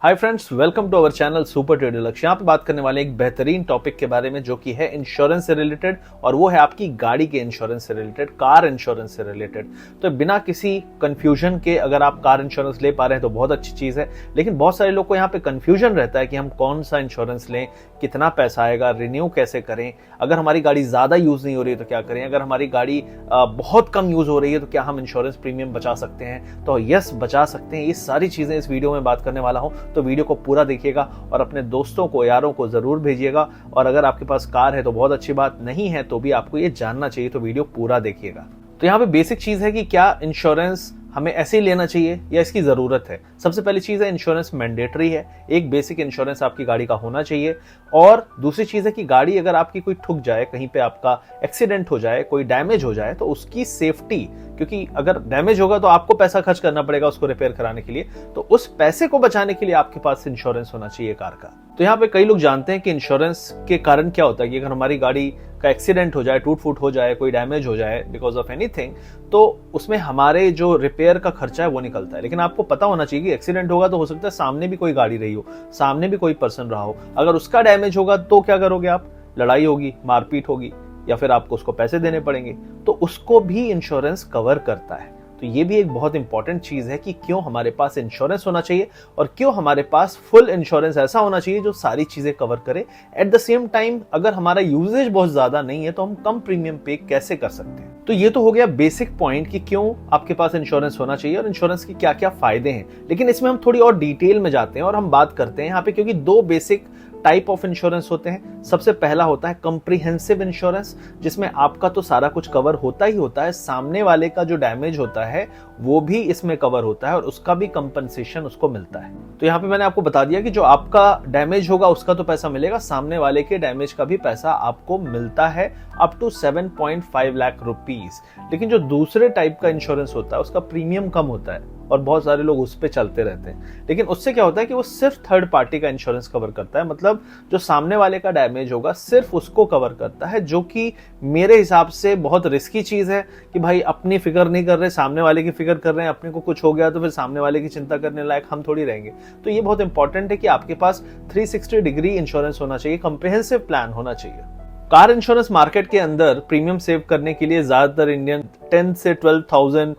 Hi friends, welcome to our channel super trader Lakshya. यहाँ पे बात करने वाले एक बेहतरीन टॉपिक के बारे में जो कि है इंश्योरेंस से रिलेटेड, और वो है आपकी गाड़ी के इंश्योरेंस से रिलेटेड, कार इंश्योरेंस से रिलेटेड। तो बिना किसी कंफ्यूजन के अगर आप कार इंश्योरेंस ले पा रहे हैं तो बहुत अच्छी चीज है, लेकिन बहुत सारे लोग को यहाँ पे कंफ्यूजन रहता है कि हम कौन सा इंश्योरेंस लें, कितना पैसा आएगा, रिन्यू कैसे करें, अगर हमारी गाड़ी ज्यादा यूज नहीं हो रही है तो क्या करें, अगर हमारी गाड़ी बहुत कम यूज हो रही है तो क्या हम इंश्योरेंस प्रीमियम बचा सकते हैं। तो यस, बचा सकते हैं। ये सारी चीजें इस वीडियो में बात करने वाला हूं, तो वीडियो को पूरा देखिएगा और अपने दोस्तों को, यारों को जरूर भेजिएगा। और अगर आपके पास कार है तो बहुत अच्छी बात, नहीं है तो भी आपको ये जानना चाहिए, तो वीडियो पूरा देखिएगा। तो यहाँ पे बेसिक चीज है कि क्या इंश्योरेंस हमें ऐसे ही लेना चाहिए या इसकी जरूरत है। सबसे पहली चीज है, इंश्योरेंस मैंडेटरी है। एक बेसिक इंश्योरेंस आपकी गाड़ी का होना चाहिए। और दूसरी चीज है कि गाड़ी अगर आपकी कोई ठुक जाए, कहीं पे आपका एक्सीडेंट हो जाए, कोई डैमेज हो जाए, तो उसकी सेफ्टी, क्योंकि अगर डैमेज होगा तो आपको पैसा खर्च करना पड़ेगा उसको रिपेयर कराने के लिए, तो उस पैसे को बचाने के लिए आपके पास इंश्योरेंस होना चाहिए कार का। तो यहाँ पे कई लोग जानते हैं कि इंश्योरेंस के कारण क्या होता है कि अगर हमारी गाड़ी का एक्सीडेंट हो जाए, टूट फूट हो जाए, कोई डैमेज हो जाए बिकॉज ऑफ एनीथिंग, तो उसमें हमारे जो रिपेयर का खर्चा है वो निकलता है। लेकिन आपको पता होना चाहिए कि एक्सीडेंट होगा तो हो सकता है सामने भी कोई गाड़ी रही हो, सामने भी कोई पर्सन रहा हो, अगर उसका डैमेज होगा तो क्या करोगे आप? लड़ाई होगी, मारपीट होगी, या फिर आपको उसको पैसे देने पड़ेंगे, तो उसको भी इंश्योरेंस कवर करता है। तो ये भी एक बहुत इंपॉर्टेंट चीज है कि क्यों हमारे पास इंश्योरेंस होना चाहिए और क्यों हमारे पास फुल इंश्योरेंस ऐसा होना चाहिए जो सारी चीजें कवर करे। एट द सेम टाइम अगर हमारा यूजेज बहुत ज्यादा नहीं है तो हम कम प्रीमियम पे कैसे कर सकते हैं। तो ये तो हो गया बेसिक पॉइंट कि क्यों आपके पास इंश्योरेंस होना चाहिए और इंश्योरेंस की क्या क्या फायदे हैं। लेकिन इसमें हम थोड़ी और डिटेल में जाते हैं और हम बात करते हैं यहाँ पे, क्योंकि दो बेसिक टाइप ऑफ इंश्योरेंस होते हैं। सबसे पहला होता है कॉम्प्रिहेंसिव इंश्योरेंस, जिसमें आपका तो सारा कुछ कवर होता ही होता है, सामने वाले का जो डैमेज होता है वो भी इसमें कवर होता है और उसका भी कंपनसेशन उसको मिलता है। तो यहाँ पे मैंने आपको बता दिया कि जो आपका डैमेज होगा उसका तो पैसा मिलेगा, सामने वाले के डैमेज का भी पैसा आपको मिलता है अप टू 7.5 लाख रुपीज। लेकिन जो दूसरे टाइप का इंश्योरेंस होता है उसका प्रीमियम कम होता है और बहुत सारे लोग उस पे चलते रहते हैं। लेकिन उससे क्या होता है कि वो सिर्फ थर्ड पार्टी का इंश्योरेंस कवर करता है, मतलब जो सामने वाले का डैमेज होगा सिर्फ उसको कवर करता है, जो कि मेरे हिसाब से बहुत रिस्की चीज है कि भाई अपनी फिक्र नहीं कर रहे, सामने वाले की फिक्र कर रहे हैं। अपने को कुछ हो गया तो फिर सामने वाले की चिंता करने लायक हम थोड़ी रहेंगे। तो ये बहुत इंपॉर्टेंट है कि आपके पास 360 डिग्री इंश्योरेंस होना चाहिए, कंप्रिहेंसिव प्लान होना चाहिए। कार इंश्योरेंस मार्केट के अंदर प्रीमियम सेव करने के लिए ज्यादातर इंडियन 10 से 12,000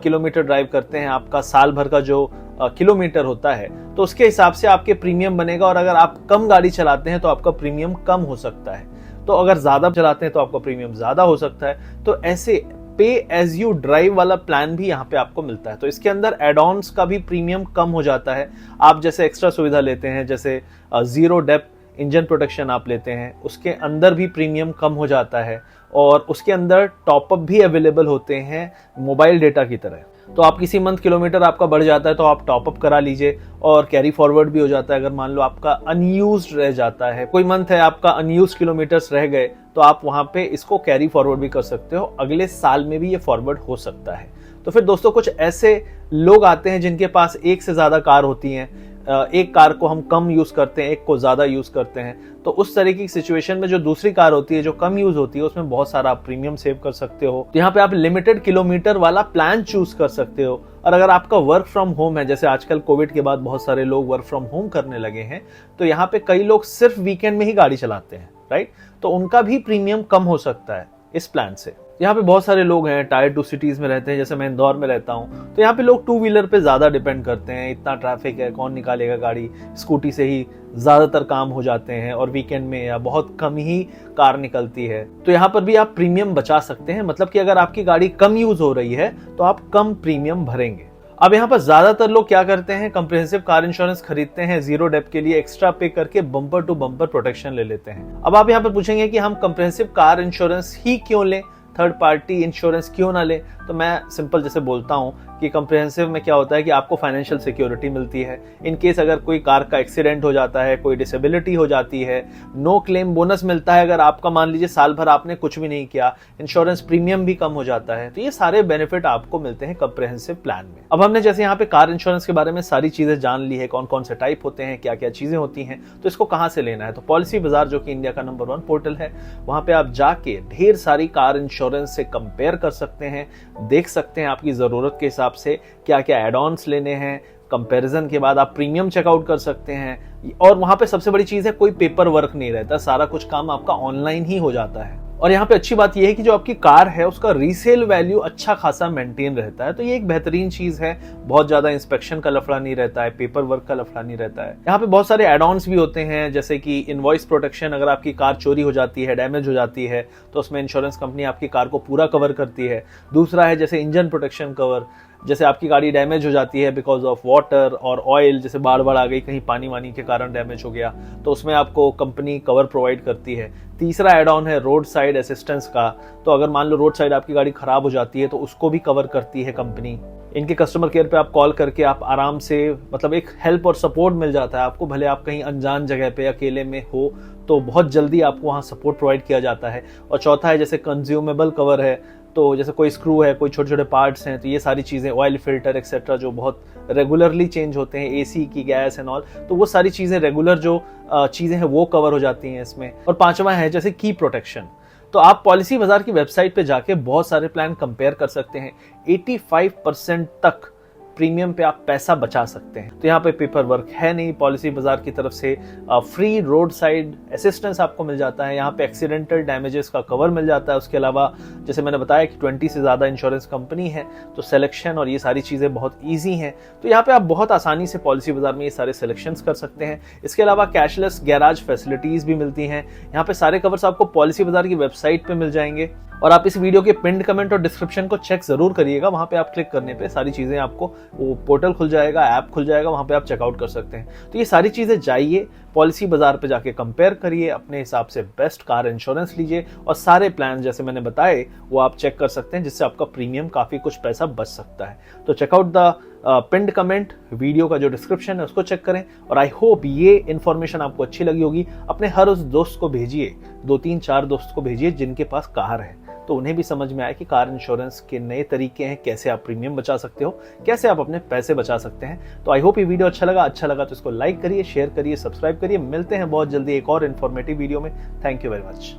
किलोमीटर ड्राइव करते हैं। आपका साल भर का जो किलोमीटर होता है तो उसके हिसाब से आपके प्रीमियम बनेगा, और अगर आप कम गाड़ी चलाते हैं तो आपका प्रीमियम कम हो सकता है, तो अगर ज्यादा चलाते हैं तो आपका प्रीमियम ज्यादा हो सकता है। तो ऐसे पे एज यू ड्राइव वाला प्लान भी यहाँ पे आपको मिलता है। तो इसके अंदर एड ऑन्स का भी प्रीमियम कम हो जाता है। आप जैसे एक्स्ट्रा सुविधा लेते हैं, जैसे जीरो डेप्थ इंजन प्रोटेक्शन आप लेते हैं, उसके अंदर भी प्रीमियम कम हो जाता है, और उसके अंदर टॉपअप भी अवेलेबल होते हैं मोबाइल डेटा की तरह। तो आप किसी मंथ किलोमीटर आपका बढ़ जाता है तो आप टॉपअप करा लीजिए, और कैरी फॉरवर्ड भी हो जाता है। अगर मान लो आपका अनयूज्ड रह जाता है, कोई मंथ है आपका अनयूज्ड किलोमीटर्स रह गए, तो आप वहां पे इसको कैरी फॉरवर्ड भी कर सकते हो, अगले साल में भी ये फॉरवर्ड हो सकता है। तो फिर दोस्तों, कुछ ऐसे लोग आते हैं जिनके पास एक से ज्यादा कार होती हैं, एक कार को हम कम यूज करते हैं, एक को ज्यादा यूज करते हैं, तो उस तरीके की सिचुएशन में जो दूसरी कार होती है जो कम यूज होती है उसमें बहुत सारा आप प्रीमियम सेव कर सकते हो। तो यहाँ पे आप लिमिटेड किलोमीटर वाला प्लान चूज कर सकते हो। और अगर आपका वर्क फ्रॉम होम है, जैसे आजकल कोविड के बाद बहुत सारे लोग वर्क फ्रॉम होम करने लगे हैं, तो यहाँ पे कई लोग सिर्फ वीकेंड में ही गाड़ी चलाते हैं, राइट, तो उनका भी प्रीमियम कम हो सकता है इस प्लान से। यहाँ पे बहुत सारे लोग हैं टायर 2 सिटीज में रहते हैं, जैसे मैं इंदौर में रहता हूँ, तो यहाँ पे लोग टू व्हीलर पे ज्यादा डिपेंड करते हैं। इतना ट्रैफिक है, कौन निकालेगा गाड़ी, स्कूटी से ही ज्यादातर काम हो जाते हैं, और वीकेंड में या बहुत कम ही कार निकलती है। तो यहाँ पर भी आप प्रीमियम बचा सकते हैं, मतलब कि अगर आपकी गाड़ी कम यूज हो रही है तो आप कम प्रीमियम भरेंगे। अब यहाँ पर ज्यादातर लोग क्या करते हैं, कंप्रिहेंसिव कार इंश्योरेंस खरीदते हैं, जीरो डेप्थ के लिए एक्स्ट्रा पे करके बम्पर टू बम्पर प्रोटेक्शन ले लेते हैं। अब आप यहाँ पर पूछेंगे कि हम कंप्रिहेंसिव कार इंश्योरेंस ही क्यों लें, थर्ड पार्टी इंश्योरेंस क्यों ना ले। तो मैं सिंपल जैसे बोलता हूं कि कंप्रिहेंसिव में क्या होता है कि आपको फाइनेंशियल सिक्योरिटी मिलती है। इन केस अगर कोई कार का एक्सीडेंट हो जाता है, कोई डिसेबिलिटी हो जाती है, नो क्लेम बोनस मिलता है। अगर आपका मान लीजिए साल भर आपने कुछ भी नहीं किया, इंश्योरेंस प्रीमियम भी कम हो जाता है। तो ये सारे बेनिफिट आपको मिलते हैं कंप्रिहेंसिव प्लान में। अब हमने जैसे यहाँ पे कार इंश्योरेंस के बारे में सारी चीजें जान ली है, कौन कौन से टाइप होते हैं, क्या क्या चीजें होती हैं, तो इसको कहाँ से लेना है। तो पॉलिसी बाजार, जो कि इंडिया का नंबर 1 पोर्टल है, वहां पे आप जाके ढेर सारी कार इंश्योरेंस से कंपेयर कर सकते हैं, देख सकते हैं आपकी जरूरत के हिसाब से क्या क्या एड ऑन्स लेने हैं, कंपैरिजन के बाद आप प्रीमियम चेकआउट कर सकते हैं। और वहां पे सबसे बड़ी चीज है, कोई पेपर वर्क नहीं रहता, सारा कुछ काम आपका ऑनलाइन ही हो जाता है। और यहाँ पे अच्छी बात यह है कि जो आपकी कार है उसका रीसेल वैल्यू अच्छा खासा मेंटेन रहता है, तो ये एक बेहतरीन चीज है। बहुत ज्यादा इंस्पेक्शन का लफड़ा नहीं रहता है, पेपर वर्क का लफड़ा नहीं रहता है। यहाँ पे बहुत सारे एड ऑन्स भी होते हैं, जैसे कि इनवॉइस प्रोटेक्शन। अगर आपकी कार चोरी हो जाती है, डैमेज हो जाती है, तो उसमें इंश्योरेंस कंपनी आपकी कार को पूरा कवर करती है। दूसरा है जैसे इंजन प्रोटेक्शन कवर, जैसे आपकी गाड़ी डैमेज हो जाती है बिकॉज ऑफ वाटर और ऑयल, जैसे बाढ़ आ गई, कहीं पानी वानी के कारण डैमेज हो गया, तो उसमें आपको कंपनी कवर प्रोवाइड करती है। तीसरा एड ऑन है रोड साइड असिस्टेंस का, तो अगर मान लो रोड साइड आपकी गाड़ी खराब हो जाती है तो उसको भी कवर करती है कंपनी। इनके कस्टमर केयर पे आप कॉल करके आप आराम से, मतलब एक हेल्प और सपोर्ट मिल जाता है आपको, भले आप कहीं अनजान जगह पे अकेले में हो तो बहुत जल्दी आपको वहाँ सपोर्ट प्रोवाइड किया जाता है। और चौथा है जैसे कंज्यूमेबल कवर है, तो जैसे कोई स्क्रू है, कोई छोटे छोटे पार्ट्स हैं, तो ये सारी चीज़ें, ऑयल फिल्टर एक्सेट्रा जो बहुत रेगुलरली चेंज होते हैं, एसी की गैस एंड ऑल, तो वो सारी चीज़ें रेगुलर जो चीज़ें हैं वो कवर हो जाती हैं इसमें। और पांचवा है जैसे की प्रोटेक्शन, तो आप पॉलिसी बाजार की वेबसाइट पे जाके बहुत सारे प्लान कंपेयर कर सकते हैं। 85% तक प्रीमियम पे आप पैसा बचा सकते हैं। तो यहाँ पे पेपर वर्क है नहीं, पॉलिसी बाजार की तरफ से फ्री रोड साइड असिस्टेंस आपको मिल जाता है। यहाँ पे एक्सीडेंटल डैमेजेस का कवर मिल जाता है। उसके अलावा जैसे मैंने बताया कि 20 से ज़्यादा इंश्योरेंस कंपनी है, तो सिलेक्शन और ये सारी चीज़ें बहुत ईजी हैं। तो यहाँ पे आप बहुत आसानी से पॉलिसी बाजार में ये सारे सिलेक्शंस कर सकते हैं। इसके अलावा कैशलेस गैराज फैसिलिटीज़ भी मिलती हैं। यहाँ पे सारे कवर्स आपको पॉलिसी बाजार की वेबसाइट पे मिल जाएंगे। और आप इस वीडियो के पिन्ड कमेंट और डिस्क्रिप्शन को चेक जरूर करिएगा, वहां पे आप क्लिक करने पे सारी चीजें आपको, वो पोर्टल खुल जाएगा, ऐप खुल जाएगा, वहां पे आप चेकआउट कर सकते हैं। तो ये सारी चीजें जाइए, पॉलिसी बाजार पे जाके कंपेयर करिए, अपने हिसाब से बेस्ट कार इंश्योरेंस लीजिए और सारे प्लान जैसे मैंने बताए वो आप चेक कर सकते हैं, जिससे आपका प्रीमियम काफी कुछ पैसा बच सकता है। तो checkout the pinned comment, video का जो डिस्क्रिप्शन है उसको चेक करें। और आई होप ये इन्फॉर्मेशन आपको अच्छी लगी होगी। अपने हर उस दोस्त को भेजिए, 2-3-4 दोस्त को भेजिए जिनके पास कार है, तो उन्हें भी समझ में आए कि कार इंश्योरेंस के नए तरीके हैं, कैसे आप प्रीमियम बचा सकते हो, कैसे आप अपने पैसे बचा सकते हैं। तो आई होप ये वीडियो अच्छा लगा तो इसको लाइक करिए, शेयर करिए, सब्सक्राइब करिए। मिलते हैं बहुत जल्दी एक और इन्फॉर्मेटिव वीडियो में। Thank you very much.